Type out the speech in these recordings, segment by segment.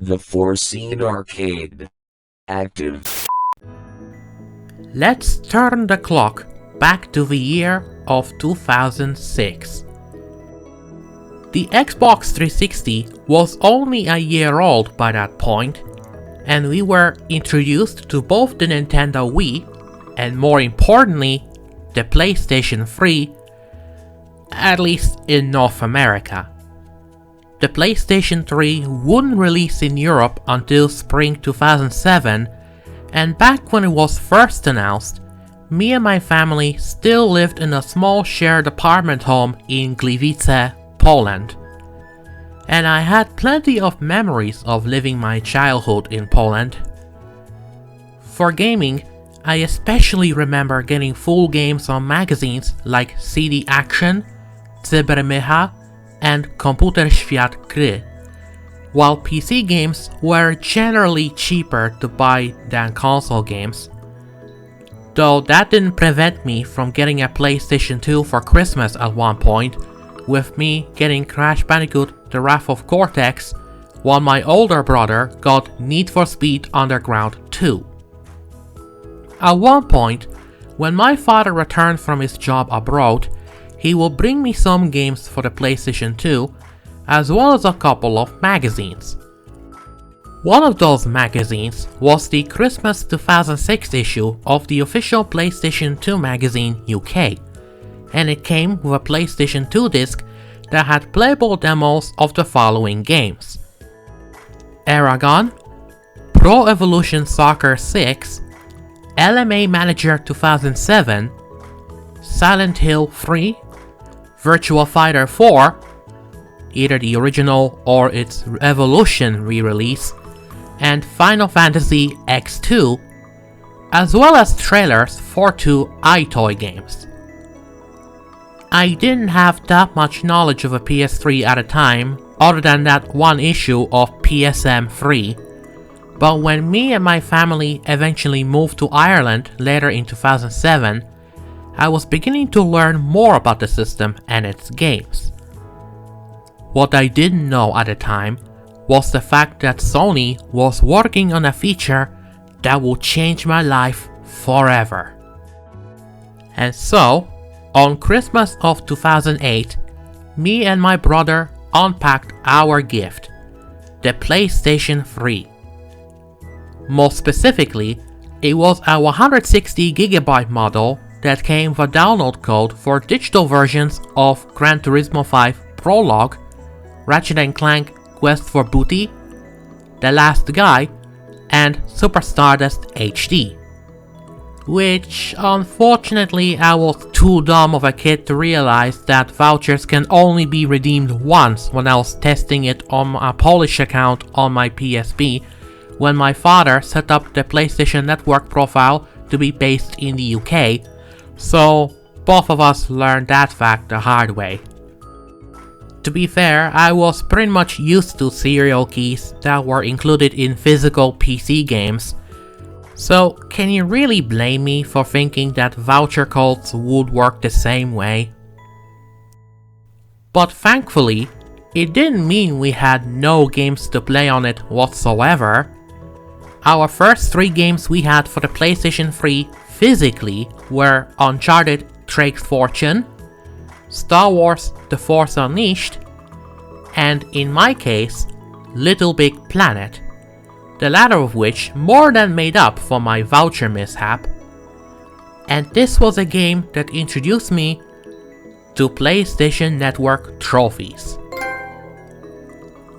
The Foreseen arcade. Active. Let's turn the clock back to the year of 2006. The Xbox 360 was only a year old by that point, and we were introduced to both the Nintendo Wii and, more importantly, the PlayStation 3, at least in North America. The PlayStation 3 wouldn't release in Europe until spring 2007, and back when it was first announced, me and my family still lived in a small shared apartment home in Gliwice, Poland. And I had plenty of memories of living my childhood in Poland. For gaming, I especially remember getting full games on magazines like CD Action, Cybermycha, and Komputer Świat Gry, while PC games were generally cheaper to buy than console games. Though that didn't prevent me from getting a PlayStation 2 for Christmas at one point, with me getting Crash Bandicoot The Wrath of Cortex, while my older brother got Need for Speed Underground 2. At one point, when my father returned from his job abroad, he will bring me some games for the PlayStation 2, as well as a couple of magazines. One of those magazines was the Christmas 2006 issue of the official PlayStation 2 magazine UK, and it came with a PlayStation 2 disc that had playable demos of the following games: Aragon, Pro Evolution Soccer 6, LMA Manager 2007, Silent Hill 3, Virtua Fighter 4, either the original or its Evolution re-release, and Final Fantasy X2, as well as trailers for 2 iToy games. I didn't have that much knowledge of a PS3 at the time, other than that one issue of PSM3, but when me and my family eventually moved to Ireland later in 2007, I was beginning to learn more about the system and its games. What I didn't know at the time was the fact that Sony was working on a feature that would change my life forever. And so, on Christmas of 2008, me and my brother unpacked our gift, the PlayStation 3. More specifically, it was a 160GB model that came with a download code for digital versions of Gran Turismo 5 Prologue, Ratchet & Clank Quest for Booty, The Last Guy, and Super Stardust HD. Which, unfortunately, I was too dumb of a kid to realize that vouchers can only be redeemed once when I was testing it on a Polish account on my PSP, when my father set up the PlayStation Network profile to be based in the UK, so both of us learned that fact the hard way. To be fair, I was pretty much used to serial keys that were included in physical PC games, so can you really blame me for thinking that voucher codes would work the same way? But thankfully, it didn't mean we had no games to play on it whatsoever. Our first 3 games we had for the PlayStation 3 physically were Uncharted Drake's Fortune, Star Wars The Force Unleashed, and in my case, Little Big Planet, the latter of which more than made up for my voucher mishap. And this was a game that introduced me to PlayStation Network trophies.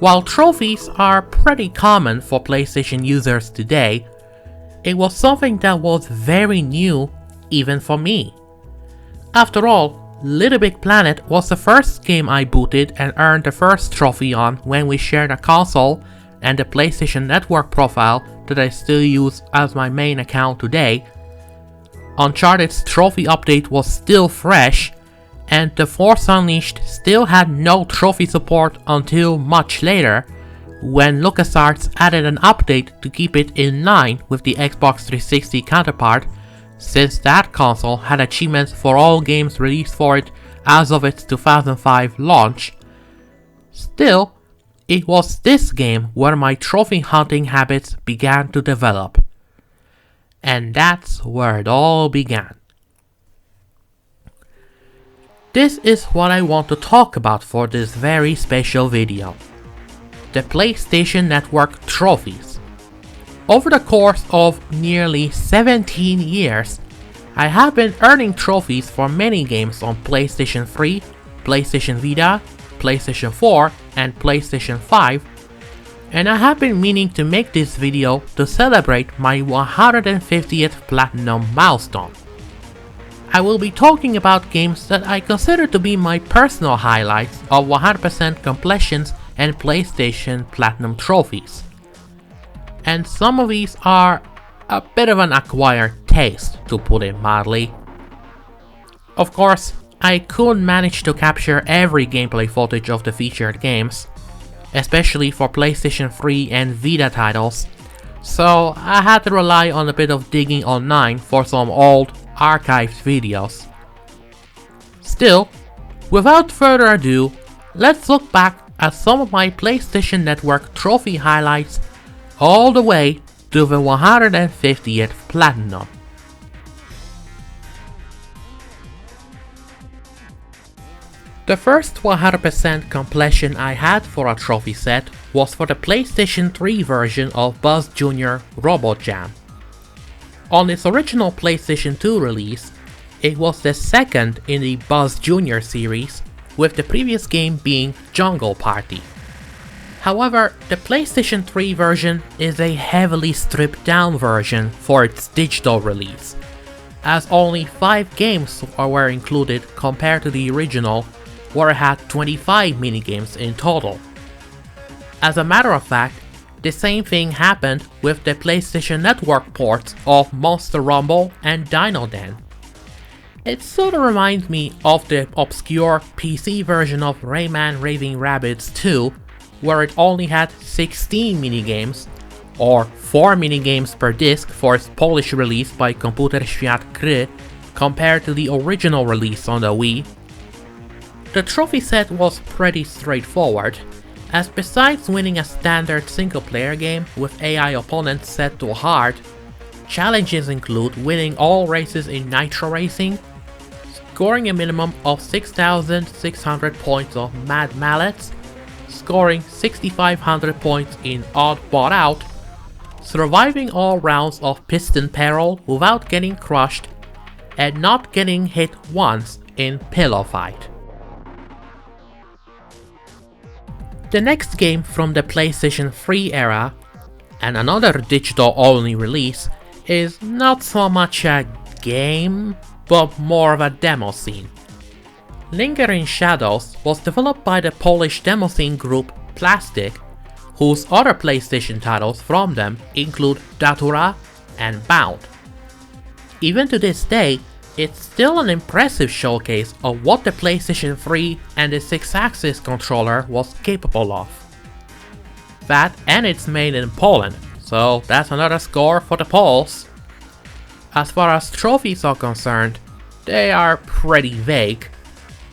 While trophies are pretty common for PlayStation users today, it was something that was very new even for me. After all, Little Big Planet was the first game I booted and earned the first trophy on when we shared a console and the PlayStation Network profile that I still use as my main account today. Uncharted's trophy update was still fresh, and The Force Unleashed still had no trophy support until much later, when LucasArts added an update to keep it in line with the Xbox 360 counterpart, since that console had achievements for all games released for it as of its 2005 launch. Still, it was this game where my trophy hunting habits began to develop. And that's where it all began. This is what I want to talk about for this very special video. The PlayStation Network trophies. Over the course of nearly 17 years, I have been earning trophies for many games on PlayStation 3, PlayStation Vita, PlayStation 4, and PlayStation 5, and I have been meaning to make this video to celebrate my 150th Platinum milestone. I will be talking about games that I consider to be my personal highlights of 100% completions and PlayStation Platinum trophies. And some of these are a bit of an acquired taste, to put it mildly. Of course, I couldn't manage to capture every gameplay footage of the featured games, especially for PlayStation 3 and Vita titles, so I had to rely on a bit of digging online for some old, archived videos. Still, without further ado, let's look back at some of my PlayStation Network trophy highlights all the way to the 150th Platinum. The first 100% completion I had for a trophy set was for the PlayStation 3 version of Buzz Jr. RoboJam. On its original PlayStation 2 release, it was the second in the Buzz Jr. series, with the previous game being Jungle Party. However, the PlayStation 3 version is a heavily stripped down version for its digital release, as only 5 games were included compared to the original, where it had 25 minigames in total. As a matter of fact, the same thing happened with the PlayStation Network ports of Monster Rumble and Dino Den. It sort of reminds me of the obscure PC version of Rayman Raving Rabbids 2, where it only had 16 minigames, or 4 minigames per disc for its Polish release by Komputer Świat Gry, compared to the original release on the Wii. The trophy set was pretty straightforward, as besides winning a standard single-player game with AI opponents set to hard, challenges include winning all races in Nitro Racing, scoring a minimum of 6,600 points of Mad Mallets, scoring 6,500 points in Oddworld Out, surviving all rounds of Piston Peril without getting crushed, and not getting hit once in Pillow Fight. The next game from the PlayStation 3 era, and another digital-only release, is not so much a game, but more of a demo scene. Linger in Shadows was developed by the Polish demo scene group Plastic, whose other PlayStation titles from them include Datura and Bound. Even to this day, it's still an impressive showcase of what the PlayStation 3 and the 6-axis controller was capable of. That, and it's made in Poland, so that's another score for the Poles. As far as trophies are concerned, they are pretty vague,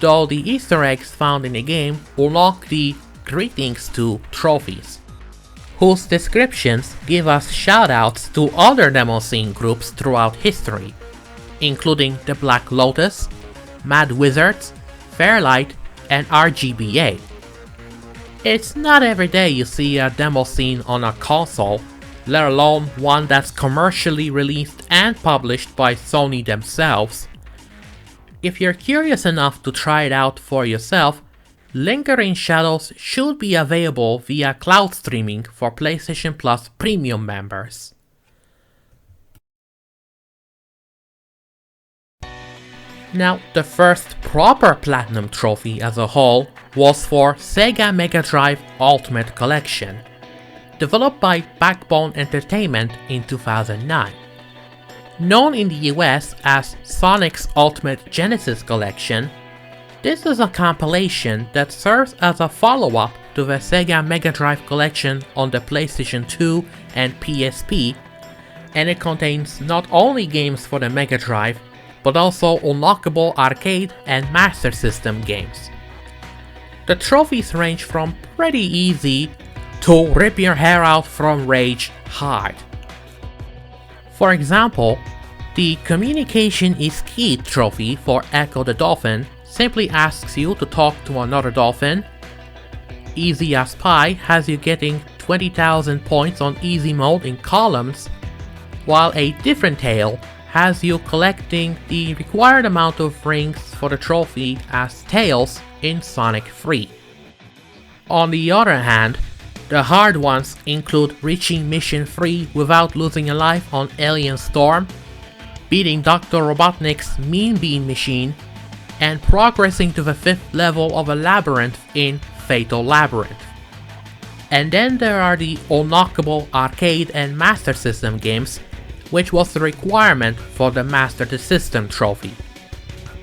though the Easter eggs found in the game unlock the Greetings to trophies, whose descriptions give us shoutouts to other demo scene groups throughout history, including the Black Lotus, Mad Wizards, Fairlight, and RGBA. It's not every day you see a demo scene on a console, let alone one that's commercially released and published by Sony themselves. If you're curious enough to try it out for yourself, Linger in Shadows should be available via cloud streaming for PlayStation Plus Premium members. Now, the first proper Platinum trophy as a whole was for SEGA Mega Drive Ultimate Collection, developed by Backbone Entertainment in 2009. Known in the US as Sonic's Ultimate Genesis Collection, this is a compilation that serves as a follow-up to the SEGA Mega Drive Collection on the PlayStation 2 and PSP, and it contains not only games for the Mega Drive, but also unlockable arcade and Master System games. The trophies range from pretty easy to rip your hair out from rage hard. For example, the Communication is Key trophy for Echo the Dolphin simply asks you to talk to another dolphin. Easy as Pie has you getting 20,000 points on easy mode in columns, while A Different Tale has you collecting the required amount of rings for the trophy as tails in Sonic 3. On the other hand, the hard ones include reaching Mission 3 without losing a life on Alien Storm, beating Dr. Robotnik's Mean Bean Machine, and progressing to the 5th level of a labyrinth in Fatal Labyrinth. And then there are the unlockable arcade and Master System games, which was the requirement for the Master the System trophy.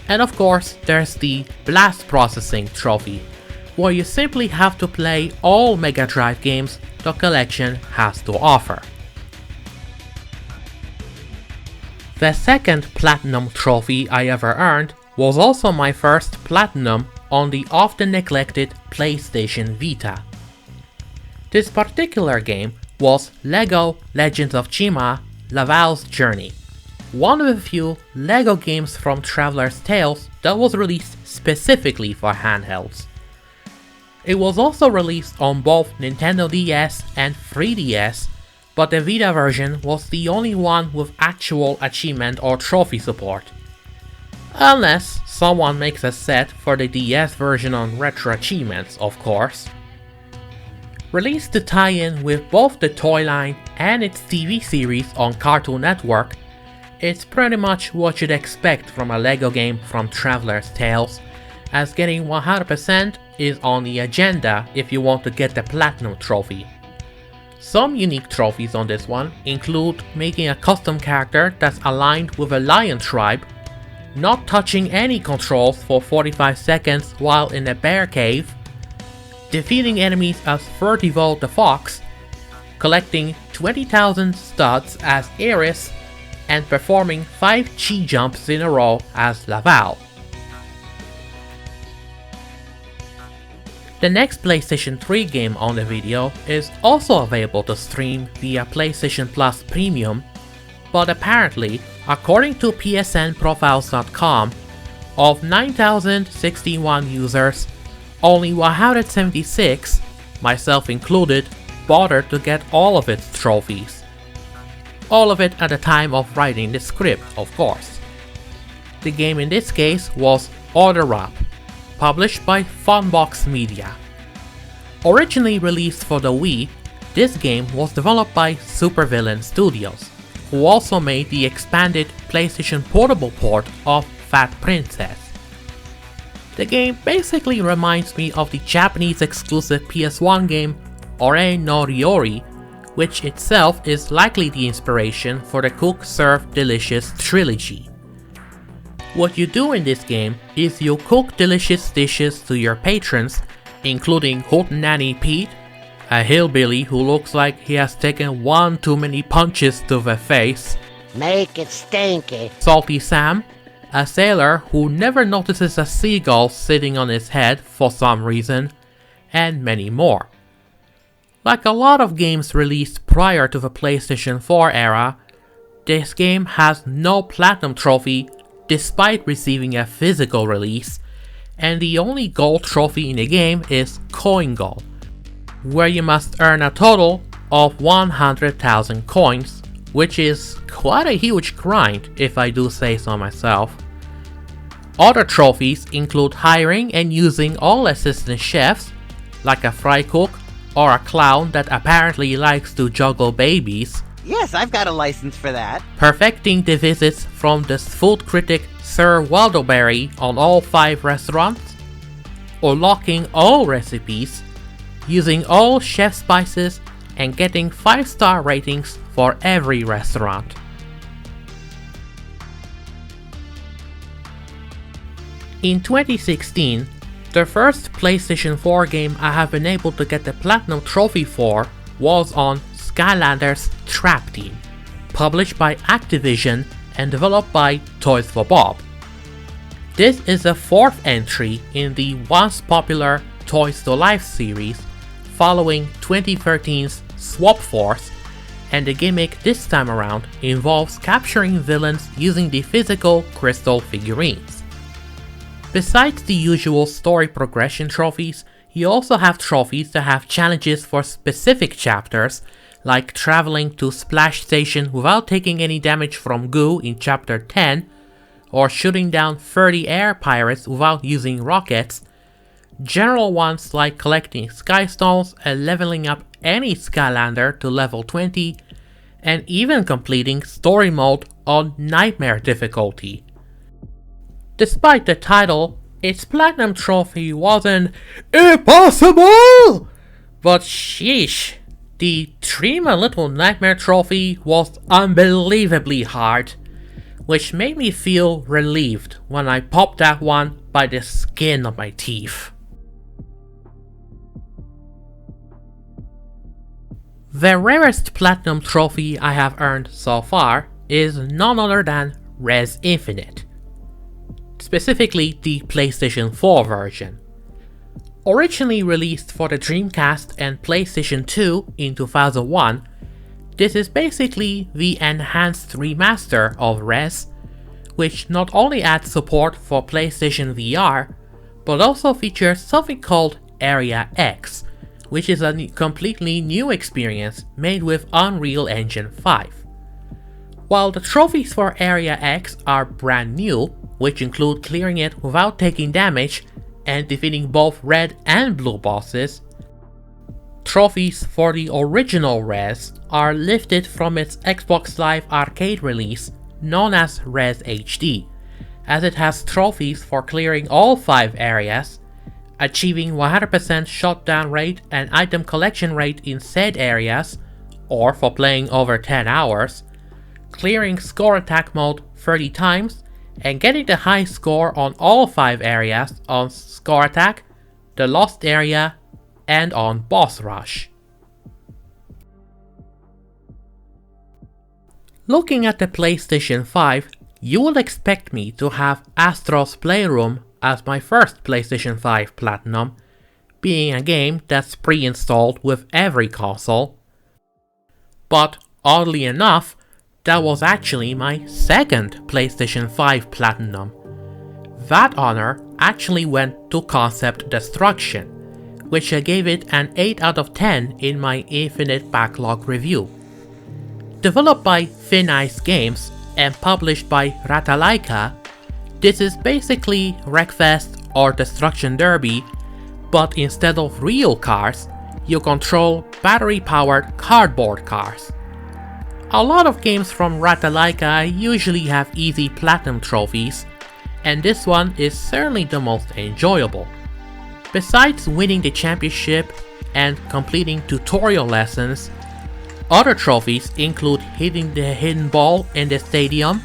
And of course, there's the Blast Processing trophy, where you simply have to play all Mega Drive games the collection has to offer. The second Platinum trophy I ever earned was also my first Platinum on the often neglected PlayStation Vita. This particular game was LEGO Legends of Chima: Laval's Journey, one of the few LEGO games from Traveler's Tales that was released specifically for handhelds. It was also released on both Nintendo DS and 3DS, but the Vita version was the only one with actual achievement or trophy support. Unless someone makes a set for the DS version on Retro Achievements, of course. Released to tie in with both the toy line and its TV series on Cartoon Network, it's pretty much what you'd expect from a LEGO game from Traveler's Tales, as getting 100% is on the agenda if you want to get the Platinum trophy. Some unique trophies on this one include making a custom character that's aligned with a lion tribe, not touching any controls for 45 seconds while in a bear cave, defeating enemies as Furtivo the Fox, collecting 20,000 studs as Ares, and performing 5 chi jumps in a row as Laval. The next PlayStation 3 game on the video is also available to stream via PlayStation Plus Premium, but apparently, according to PSNprofiles.com, of 9,061 users, only 176, myself included, bothered to get all of its trophies. All of it at the time of writing the script, of course. The game in this case was Oddworld, published by Funbox Media. Originally released for the Wii, this game was developed by Supervillain Studios, who also made the expanded PlayStation Portable port of Fat Princess. The game basically reminds me of the Japanese exclusive PS1 game Ore no Ryori, which itself is likely the inspiration for the Cook Serve Delicious trilogy. What you do in this game is you cook delicious dishes to your patrons, including Hootenanny Pete, a hillbilly who looks like he has taken one too many punches to the face, Make it stinky. Salty Sam, a sailor who never notices a seagull sitting on his head for some reason, and many more. Like a lot of games released prior to the PlayStation 4 era, this game has no Platinum trophy despite receiving a physical release, and the only gold trophy in the game is Coin Goal, where you must earn a total of 100,000 coins, which is quite a huge grind if I do say so myself. Other trophies include hiring and using all assistant chefs, like a fry cook or a clown that apparently likes to juggle babies, Yes, I've got a license for that. perfecting the visits from the food critic Sir Waldoberry on all 5 restaurants, unlocking all recipes, using all chef spices, and getting 5-star ratings for every restaurant. In 2016, the first PlayStation 4 game I have been able to get the Platinum trophy for was on Skylanders Trap Team, published by Activision and developed by Toys for Bob. This is the 4th entry in the once popular Toys to Life series, following 2013's Swap Force, and the gimmick this time around involves capturing villains using the physical crystal figurines. Besides the usual story progression trophies, you also have trophies that have challenges for specific chapters, like traveling to Splash Station without taking any damage from goo in chapter 10, or shooting down 30 air pirates without using rockets. General ones like collecting sky stones and leveling up any Skylander to level 20, and even completing story mode on Nightmare difficulty. Despite the title, its platinum trophy wasn't impossible! But sheesh, the Chima Little Nightmare trophy was unbelievably hard, which made me feel relieved when I popped that one by the skin of my teeth. The rarest platinum trophy I have earned so far is none other than Rez Infinite, specifically the PlayStation 4 version. Originally released for the Dreamcast and PlayStation 2 in 2001, this is basically the enhanced remaster of Rez, which not only adds support for PlayStation VR, but also features something called Area X, which is a completely new experience made with Unreal Engine 5. While the trophies for Area X are brand new, which include clearing it without taking damage and defeating both red and blue bosses, trophies for the original Rez are lifted from its Xbox Live Arcade release known as Rez HD, as it has trophies for clearing all 5 areas, achieving 100% shutdown rate and item collection rate in said areas, or for playing over 10 hours, clearing score attack mode 30 times, and getting the high score on all 5 areas on score attack, the lost area, and on boss rush. Looking at the PlayStation 5, you would expect me to have Astro's Playroom as my first PlayStation 5 Platinum, being a game that's pre-installed with every console. But oddly enough, that was actually my second PlayStation 5 Platinum. That honor actually went to Concept Destruction, which I gave it an 8 out of 10 in my Infinite Backlog review. Developed by Thin Ice Games and published by Ratalaika, this is basically Wreckfest or Destruction Derby, but instead of real cars, you control battery-powered cardboard cars. A lot of games from Ratalaika usually have easy platinum trophies, and this one is certainly the most enjoyable. Besides winning the championship and completing tutorial lessons, other trophies include hitting the hidden ball in the stadium,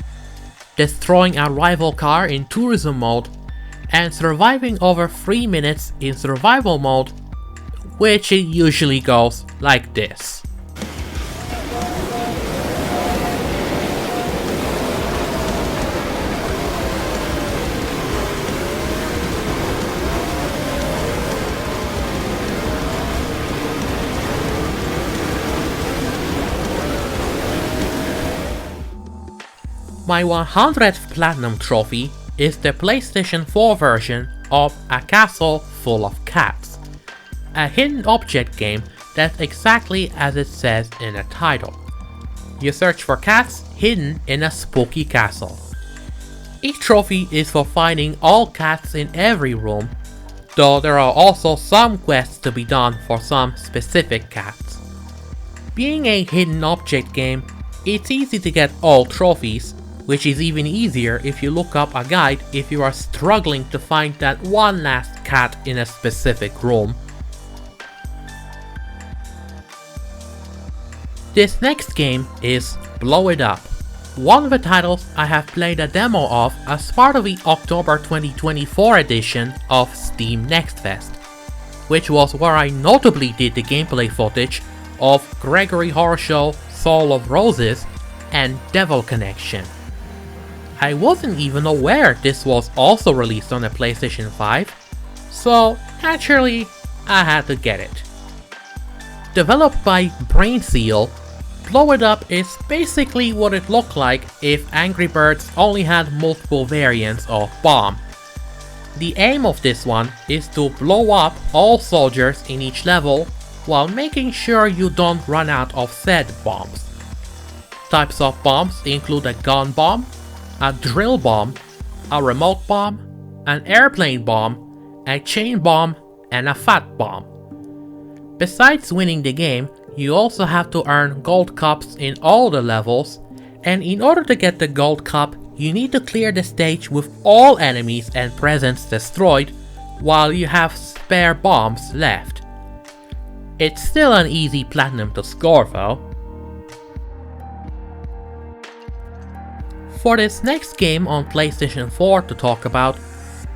destroying a rival car in tourism mode, and surviving over 3 minutes in survival mode, which it usually goes like this. My 100th Platinum trophy is the PlayStation 4 version of A Castle Full of Cats, a hidden object game that's exactly as it says in the title. You search for cats hidden in a spooky castle. Each trophy is for finding all cats in every room, though there are also some quests to be done for some specific cats. Being a hidden object game, it's easy to get all trophies, which is even easier if you look up a guide if you are struggling to find that one last cat in a specific room. This next game is Blow It Up, one of the titles I have played a demo of as part of the October 2024 edition of Steam Next Fest, which was where I notably did the gameplay footage of Gregory Horror Show, Soul of Roses, and Devil Connection. I wasn't even aware this was also released on the PlayStation 5, so Naturally, I had to get it. Developed by BrainSeal, Blow It Up is basically what it looked like if Angry Birds only had multiple variants of bomb. The aim of this one is to blow up all soldiers in each level while making sure you don't run out of said bombs. Types of bombs include a gun bomb, a drill bomb, a remote bomb, an airplane bomb, a chain bomb, and a fat bomb. Besides winning the game, you also have to earn gold cups in all the levels, and in order to get the gold cup, you need to clear the stage with all enemies and presents destroyed, while you have spare bombs left. It's still an easy platinum to score though. For this next game on PlayStation 4 to talk about,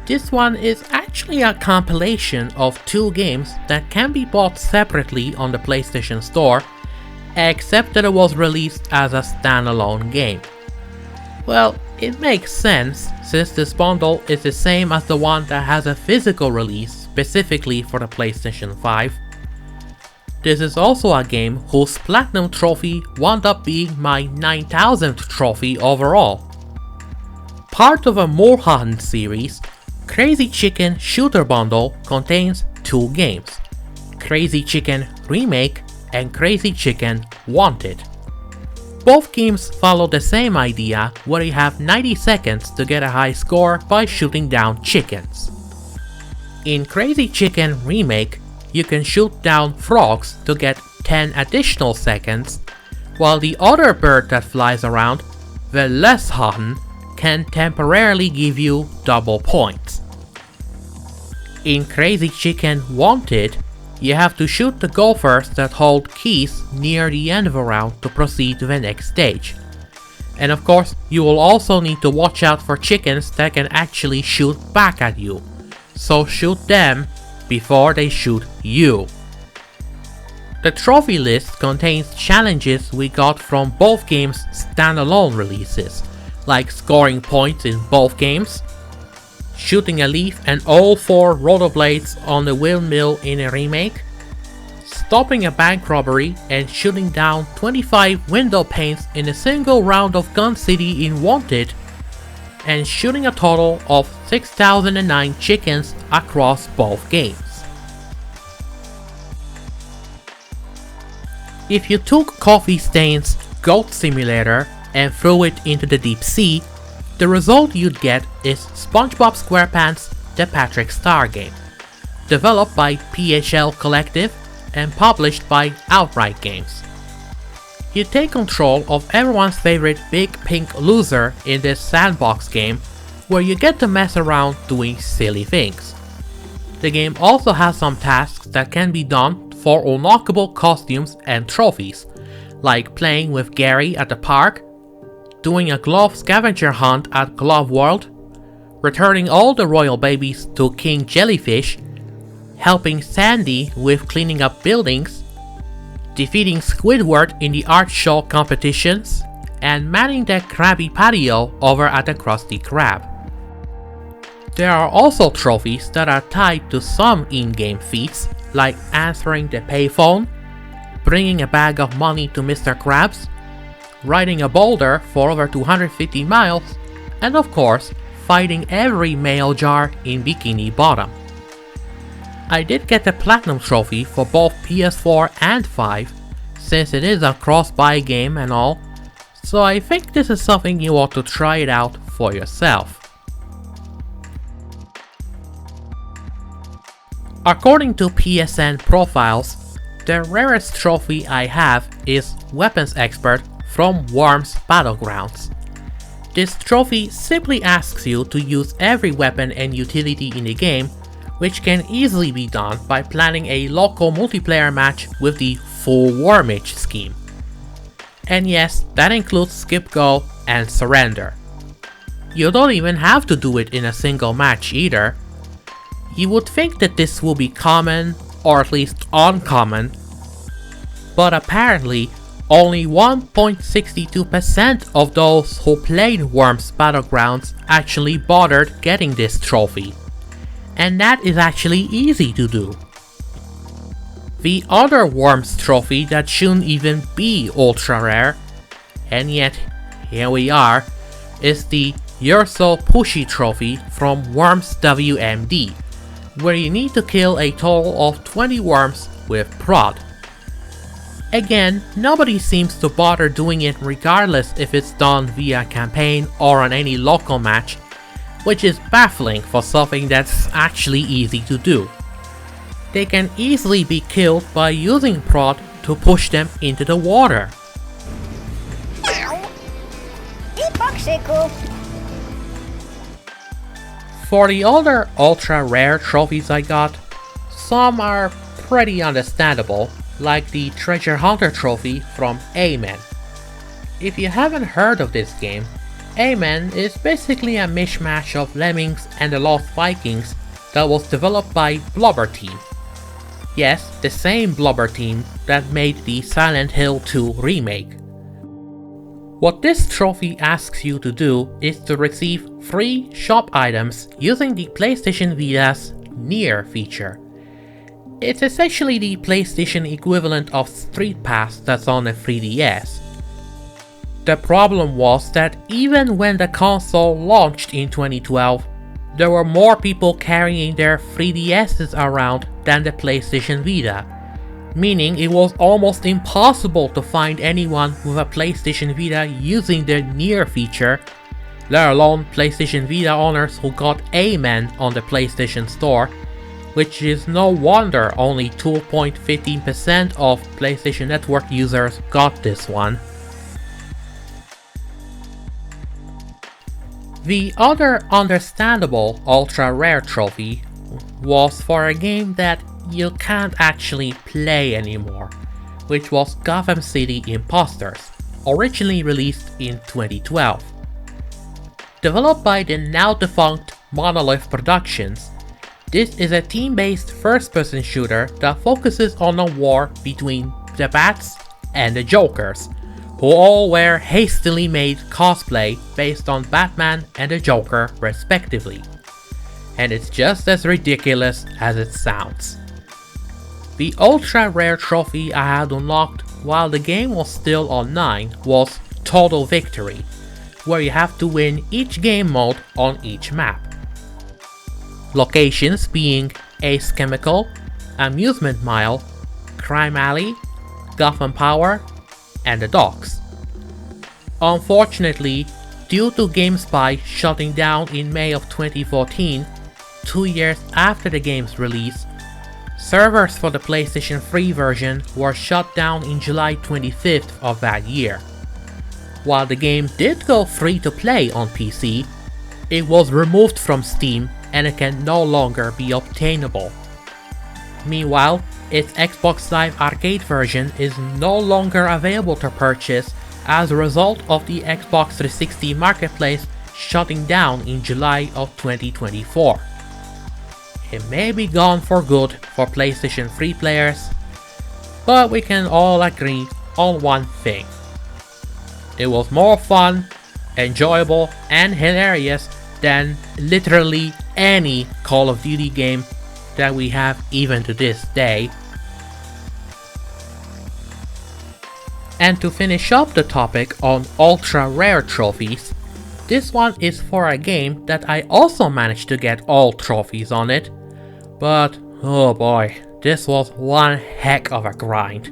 this one is actually a compilation of two games that can be bought separately on the PlayStation Store, except that it was released as a standalone game. Well, it makes sense since this bundle is the same as the one that has a physical release specifically for the PlayStation 5. This is also a game whose platinum trophy wound up being my 9000th trophy overall. Part of a Moorhaven series, Crazy Chicken Shooter Bundle contains two games, Crazy Chicken Remake and Crazy Chicken Wanted. Both games follow the same idea where you have 90 seconds to get a high score by shooting down chickens. In Crazy Chicken Remake, you can shoot down frogs to get 10 additional seconds, while the other bird that flies around, the Leshahen, can temporarily give you double points. In Crazy Chicken Wanted, you have to shoot the gophers that hold keys near the end of a round to proceed to the next stage. And of course, you will also need to watch out for chickens that can actually shoot back at you, so shoot them before they shoot you. The trophy list contains challenges we got from both games' standalone releases, like scoring points in both games, shooting a leaf and all 4 rollerblades on the windmill in a remake, stopping a bank robbery and shooting down 25 window panes in a single round of Gun City in Wanted, and shooting a total of 6009 chickens across both games. If you took Coffee Stain's Goat Simulator and threw it into the deep sea, the result you'd get is SpongeBob SquarePants The Patrick Star Game, developed by PHL Collective and published by Outright Games. You take control of everyone's favorite big pink loser in this sandbox game, where you get to mess around doing silly things. The game also has some tasks that can be done for unlockable costumes and trophies, like playing with Gary at the park, doing a glove scavenger hunt at Glove World, returning all the royal babies to King Jellyfish, helping Sandy with cleaning up buildings, defeating Squidward in the art show competitions, and manning the Krabby Patio over at the Krusty Krab. There are also trophies that are tied to some in-game feats, like answering the payphone, bringing a bag of money to Mr. Krabs, riding a boulder for over 250 miles, and of course, fighting every mail jar in Bikini Bottom. I did get the Platinum Trophy for both PS4 and 5, since it is a cross-buy game and all, so I think this is something you ought to try it out for yourself. According to PSN profiles, the rarest trophy I have is Weapons Expert from Worms Battlegrounds. This trophy simply asks you to use every weapon and utility in the game, which can easily be done by planning a local multiplayer match with the full Wormage scheme. And yes, that includes skip goal and surrender. You don't even have to do it in a single match either. You would think that this will be common, or at least uncommon, but apparently only 1.62% of those who played Worms Battlegrounds actually bothered getting this trophy. and that is actually easy to do. The other Worms trophy that shouldn't even be ultra rare, and yet here we are, is the You're So Pushy trophy from Worms WMD, where you need to kill a total of 20 worms with prod. Again, nobody seems to bother doing it regardless if it's done via campaign or on any local match, which is baffling for something that's actually easy to do. They can easily be killed by using prod to push them into the water. For the other ultra rare trophies I got, some are pretty understandable, like the Treasure Hunter trophy from Amen. If you haven't heard of this game, Amen is basically a mishmash of Lemmings and the Lost Vikings that was developed by Blubber Team. Yes, the same Blubber Team that made the Silent Hill 2 remake. What this trophy asks you to do is to receive free shop items using the PlayStation Vita's Near feature. It's essentially the PlayStation equivalent of Street Pass that's on the 3DS. The problem was that even when the console launched in 2012, there were more people carrying their 3DSs around than the PlayStation Vita, meaning it was almost impossible to find anyone with a PlayStation Vita using the Near feature, let alone PlayStation Vita owners who got Amen on the PlayStation Store, which is no wonder only 2.15% of PlayStation Network users got this one. The other understandable ultra rare trophy was for a game that you can't actually play anymore, which was Gotham City Imposters, originally released in 2012. Developed by the now defunct Monolith Productions, this is a team-based first-person shooter that focuses on a war between the Bats and the Jokers, who all wear hastily made cosplay based on Batman and the Joker respectively. And it's just as ridiculous as it sounds. The ultra rare trophy I had unlocked while the game was still online was Total Victory, where you have to win each game mode on each map. Locations being Ace Chemical, Amusement Mile, Crime Alley, Gotham Power, and the Docks. Unfortunately, due to GameSpy shutting down in May of 2014, 2 years after the game's release, servers for the PlayStation 3 version were shut down in July 25th of that year. While the game did go free to play on PC, it was removed from Steam and it can no longer be obtainable. Meanwhile, its Xbox Live Arcade version is no longer available to purchase as a result of the Xbox 360 marketplace shutting down in July of 2024. It may be gone for good for PlayStation 3 players, but we can all agree on one thing. It was more fun, enjoyable, and hilarious than literally any Call of Duty game that we have even to this day. And to finish up the topic on ultra rare trophies, this one is for a game that I also managed to get all trophies on it, but oh boy, this was one heck of a grind.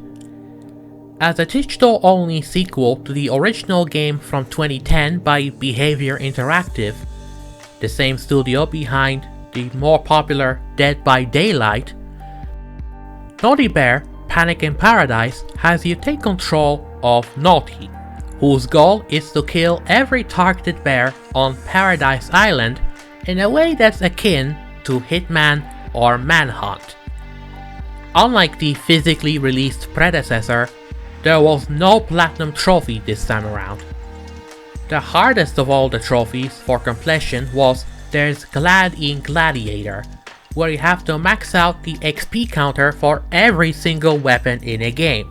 As a digital only sequel to the original game from 2010 by Behavior Interactive, the same studio behind the more popular Dead by Daylight, Naughty Bear Panic in Paradise has you take control of Naughty, whose goal is to kill every targeted bear on Paradise Island in a way that's akin to Hitman or Manhunt. Unlike the physically released predecessor, there was no Platinum trophy this time around. The hardest of all the trophies for completion was There's Glad in Gladiator, where you have to max out the XP counter for every single weapon in a game.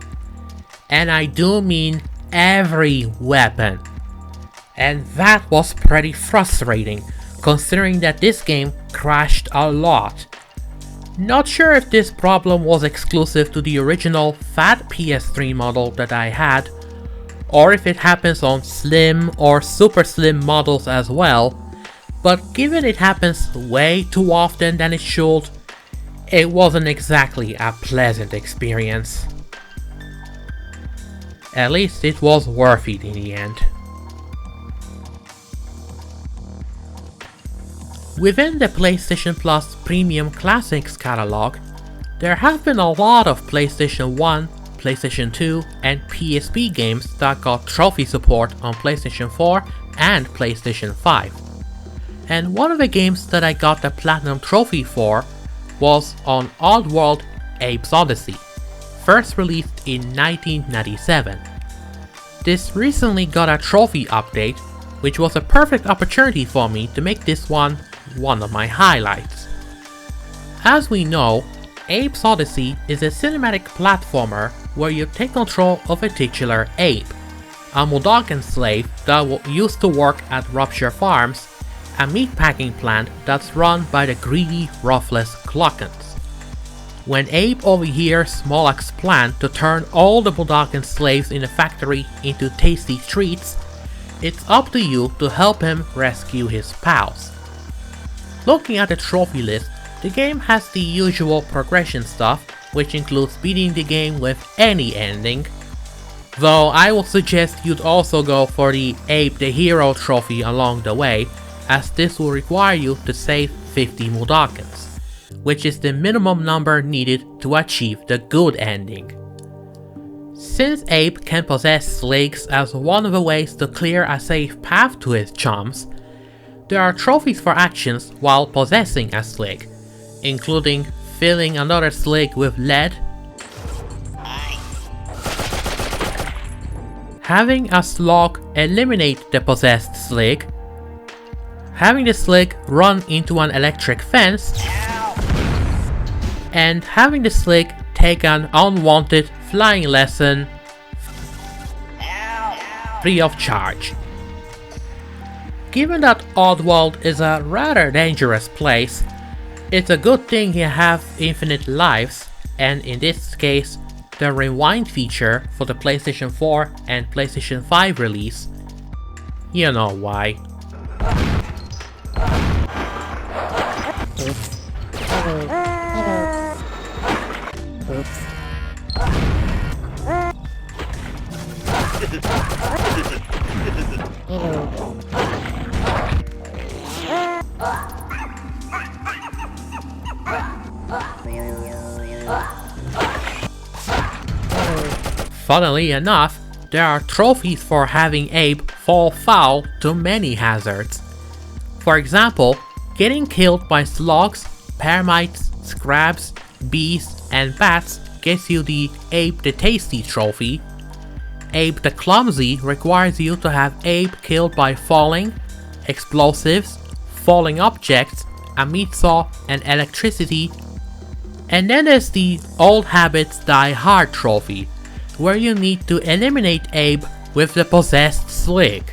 And I do mean every weapon. And that was pretty frustrating, considering that this game crashed a lot. Not sure if this problem was exclusive to the original fat PS3 model that I had, or if it happens on slim or super slim models as well, but given it happens way too often than it should, it wasn't exactly a pleasant experience. At least it was worth it in the end. Within the PlayStation Plus Premium Classics catalog, there have been a lot of PlayStation 1, PlayStation 2, and PSP games that got trophy support on PlayStation 4 and PlayStation 5. And one of the games that I got the Platinum Trophy for was on Oddworld Abe's Oddysee, first released in 1997. This recently got a trophy update, which was a perfect opportunity for me to make this one of my highlights. As we know, Abe's Oddysee is a cinematic platformer where you take control of a titular ape, a Mudokan slave that used to work at Rupture Farms, a meatpacking plant that's run by the greedy, ruthless Cluckens. When Abe overhears Moloch's plan to turn all the Mudokan slaves in the factory into tasty treats, it's up to you to help him rescue his pals. Looking at the trophy list, the game has the usual progression stuff, which includes beating the game with any ending, though I would suggest you'd also go for the Abe the Hero trophy along the way, as this will require you to save 50 Mudokans, which is the minimum number needed to achieve the good ending. Since Abe can possess sligs as one of the ways to clear a safe path to his chums, there are trophies for actions while possessing a slig, including filling another slig with lead, having a slug eliminate the possessed slig, having the slig run into an electric fence, and having the slig take an unwanted flying lesson free of charge. Given that Oddworld is a rather dangerous place, it's a good thing you have infinite lives, and in this case, the rewind feature for the PlayStation 4 and PlayStation 5 release. You know why. Funnily enough, there are trophies for having Abe fall foul to many hazards. For example, getting killed by slugs, termites, scrabs, bees, and bats gets you the Abe the Tasty trophy. Abe the Clumsy requires you to have Abe killed by falling, explosives, falling objects, a meat saw, and electricity. And then there's the Old Habits Die Hard trophy, where you need to eliminate Abe with the possessed slig.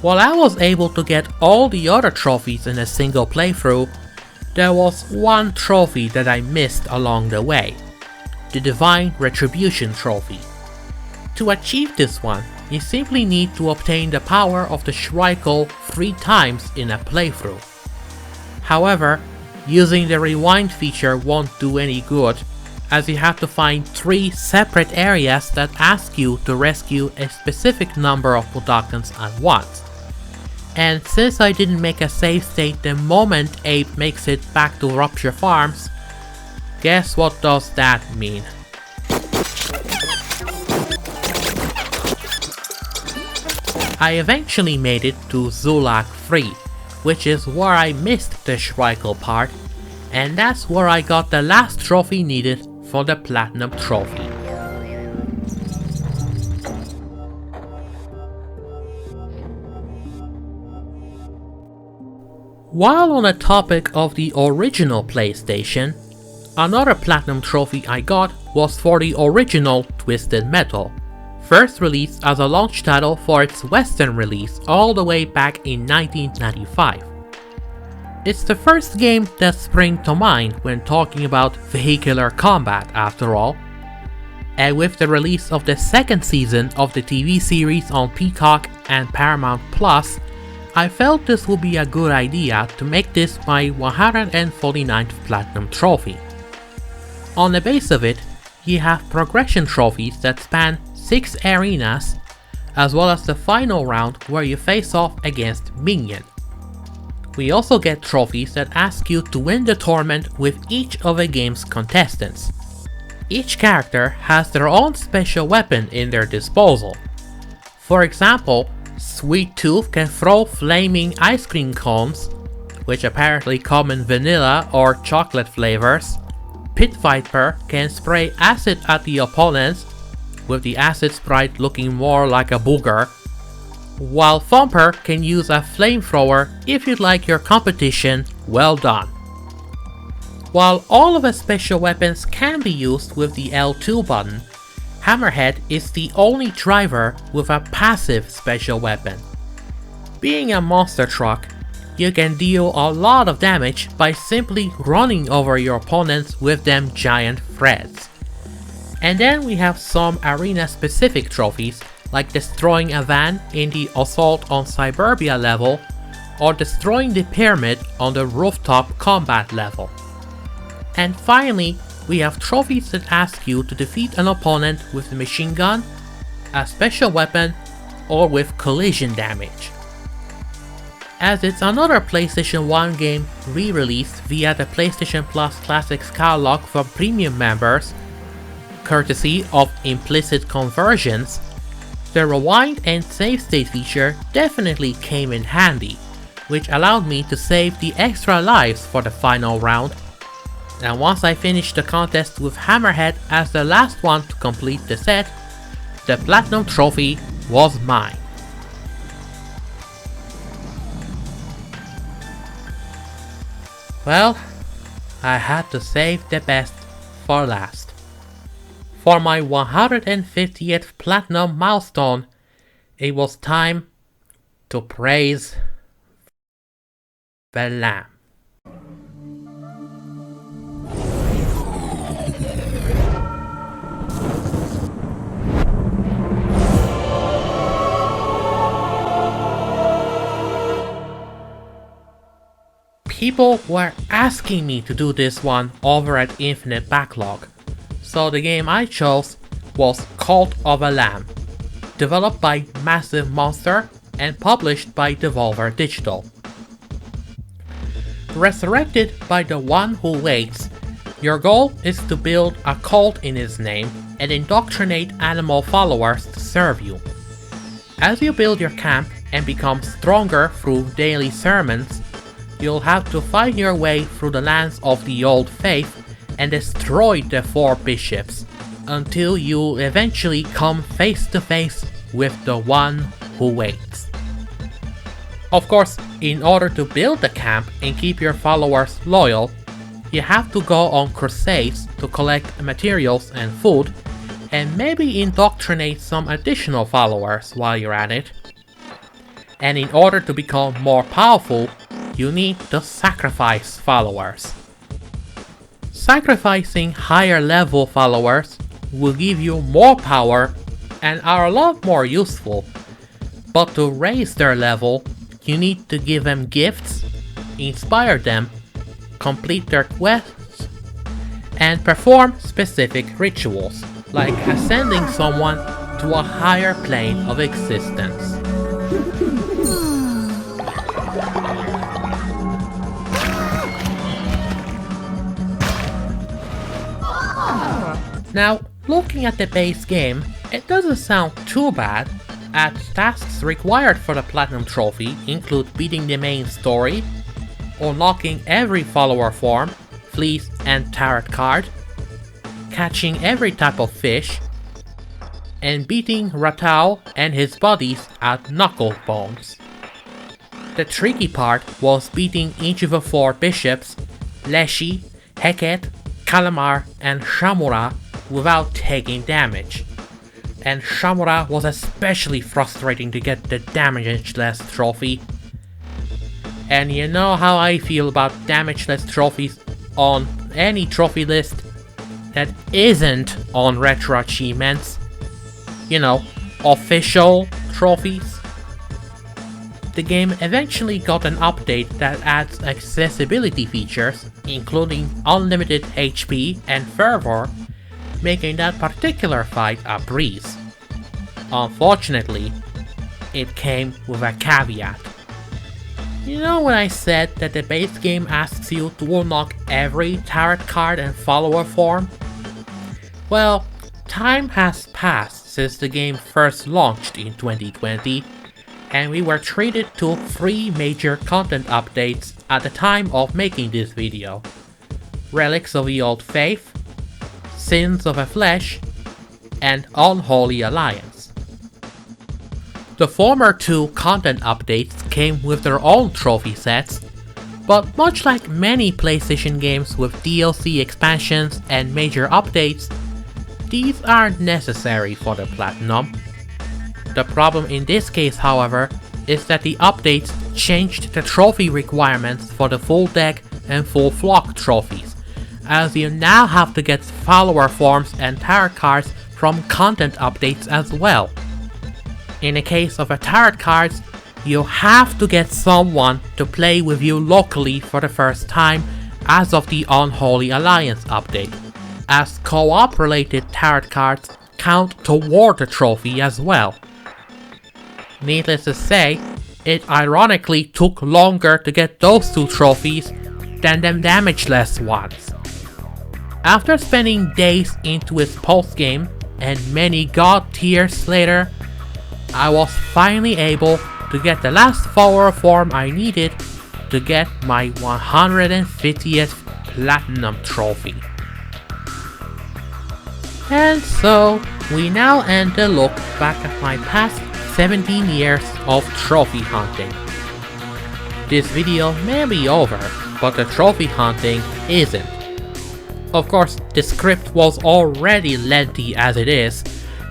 While I was able to get all the other trophies in a single playthrough, there was one trophy that I missed along the way, the Divine Retribution trophy. To achieve this one, you simply need to obtain the power of the Schreikel 3 times in a playthrough. However, using the rewind feature won't do any good, as you have to find 3 separate areas that ask you to rescue a specific number of Mudokans at once. And since I didn't make a save state the moment Abe makes it back to Rupture Farms, guess what does that mean? I eventually made it to Zulak 3, which is where I missed the Schreikel part, and that's where I got the last trophy needed for the Platinum Trophy. While on the topic of the original PlayStation, another Platinum Trophy I got was for the original Twisted Metal, first released as a launch title for its Western release all the way back in 1995. It's the first game that springs to mind when talking about vehicular combat after all. And with the release of the second season of the TV series on Peacock and Paramount Plus, I felt this would be a good idea to make this my 149th Platinum Trophy. On the base of it, you have progression trophies that span 6 arenas, as well as the final round where you face off against Minion. We also get trophies that ask you to win the tournament with each of the game's contestants. Each character has their own special weapon in their disposal. For example, Sweet Tooth can throw flaming ice cream cones, which apparently come in vanilla or chocolate flavors. Pit Viper can spray acid at the opponents, with the acid sprite looking more like a booger, while Thumper can use a flamethrower if you'd like your competition well done. While all of the special weapons can be used with the L2 button, Hammerhead is the only driver with a passive special weapon. Being a monster truck, you can deal a lot of damage by simply running over your opponents with them giant threads. And then we have some arena specific trophies like destroying a van in the Assault on Suburbia level or destroying the pyramid on the rooftop combat level. And finally, we have trophies that ask you to defeat an opponent with a machine gun, a special weapon, or with collision damage. As it's another PlayStation 1 game re-released via the PlayStation Plus Classics catalog for premium members, courtesy of implicit conversions, the rewind and save state feature definitely came in handy, which allowed me to save the extra lives for the final round. And once I finished the contest with Hammerhead as the last one to complete the set, the Platinum Trophy was mine. Well, I had to save the best for last. For my 150th Platinum milestone, it was time to praise the Lamb. People were asking me to do this one over at Infinite Backlog, so the game I chose was Cult of a Lamb, developed by Massive Monster and published by Devolver Digital. Resurrected by the One Who Waits, your goal is to build a cult in his name and indoctrinate animal followers to serve you. As you build your camp and become stronger through daily sermons, you'll have to find your way through the lands of the Old Faith and destroy the 4 bishops until you eventually come face to face with the One Who Waits. Of course, in order to build the camp and keep your followers loyal, you have to go on crusades to collect materials and food, and maybe indoctrinate some additional followers while you're at it. And in order to become more powerful, you need to sacrifice followers. Sacrificing higher level followers will give you more power and are a lot more useful, but to raise their level, you need to give them gifts, inspire them, complete their quests, and perform specific rituals, like ascending someone to a higher plane of existence. Now, looking at the base game, it doesn't sound too bad, as tasks required for the Platinum Trophy include beating the main story, unlocking every follower form, fleece and tarot card, catching every type of fish, and beating Ratau and his buddies at Knuckle Bones. The tricky part was beating each of the 4 bishops, Leshy, Heket, Kalamar and Shamura, without taking damage. and Shamura was especially frustrating to get the damageless trophy. And you know how I feel about damageless trophies on any trophy list that isn't on retro achievements. You know, official trophies. The game eventually got an update that adds accessibility features, including unlimited HP and fervor, making that particular fight a breeze. Unfortunately, it came with a caveat. You know when I said that the base game asks you to unlock every tarot card and follower form? Well, time has passed since the game first launched in 2020, and we were treated to 3 major content updates at the time of making this video. Relics of the Old Faith, Sins of the Flesh, and Unholy Alliance. The former 2 content updates came with their own trophy sets, but much like many PlayStation games with DLC expansions and major updates, these aren't necessary for the Platinum. The problem in this case, however, is that the updates changed the trophy requirements for the full deck and full flock trophies, as you now have to get follower forms and tarot cards from content updates as well. In the case of the tarot cards, you have to get someone to play with you locally for the first time as of the Unholy Alliance update, as co-op related tarot cards count toward the trophy as well. Needless to say, it ironically took longer to get those 2 trophies than the damageless ones. After spending days into its post-game and many god tears later, I was finally able to get the last follower form I needed to get my 150th Platinum trophy. And so, we now end the look back at my past 17 years of trophy hunting. This video may be over, but the trophy hunting isn't. Of course, the script was already lengthy as it is,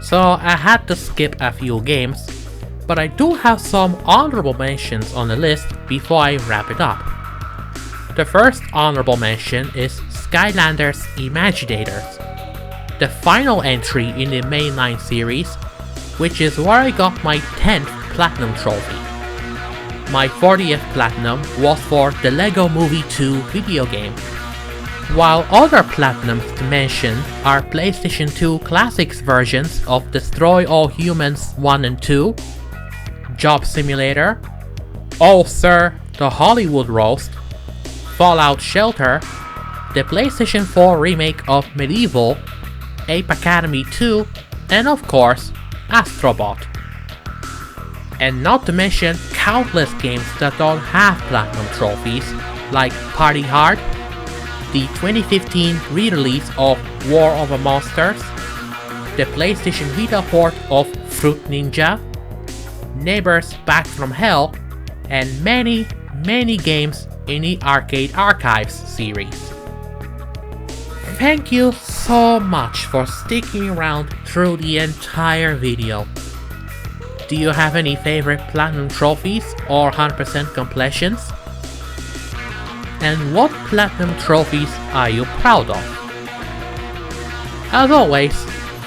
so I had to skip a few games, but I do have some honorable mentions on the list before I wrap it up. The first honorable mention is Skylanders Imaginators, the final entry in the mainline series, which is where I got my 10th Platinum trophy. My 40th Platinum was for the LEGO Movie 2 video game, while other Platinums to mention are PlayStation 2 Classics versions of Destroy All Humans 1 and 2, Job Simulator, Oh Sir, The Hollywood Roast, Fallout Shelter, the PlayStation 4 remake of Medieval, Ape Academy 2, and of course, Astrobot. And not to mention countless games that don't have Platinum trophies, like Party Hard, the 2015 re-release of War of the Monsters, the PlayStation Vita port of Fruit Ninja, Neighbors Back from Hell, and many games in the Arcade Archives series. Thank you so much for sticking around through the entire video. Do you have any favorite Platinum trophies or 100% completions? And what Platinum trophies are you proud of? As always,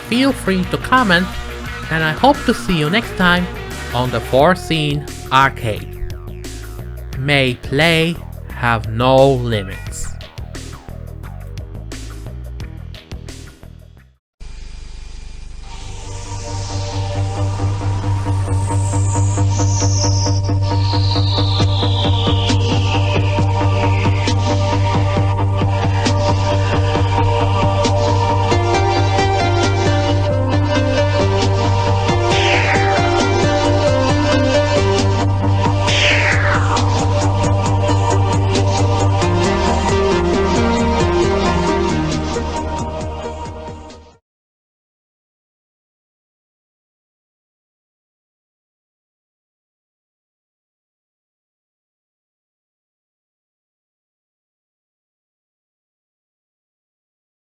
feel free to comment, and I hope to see you next time on the Foreseen Arcade. May play have no limits.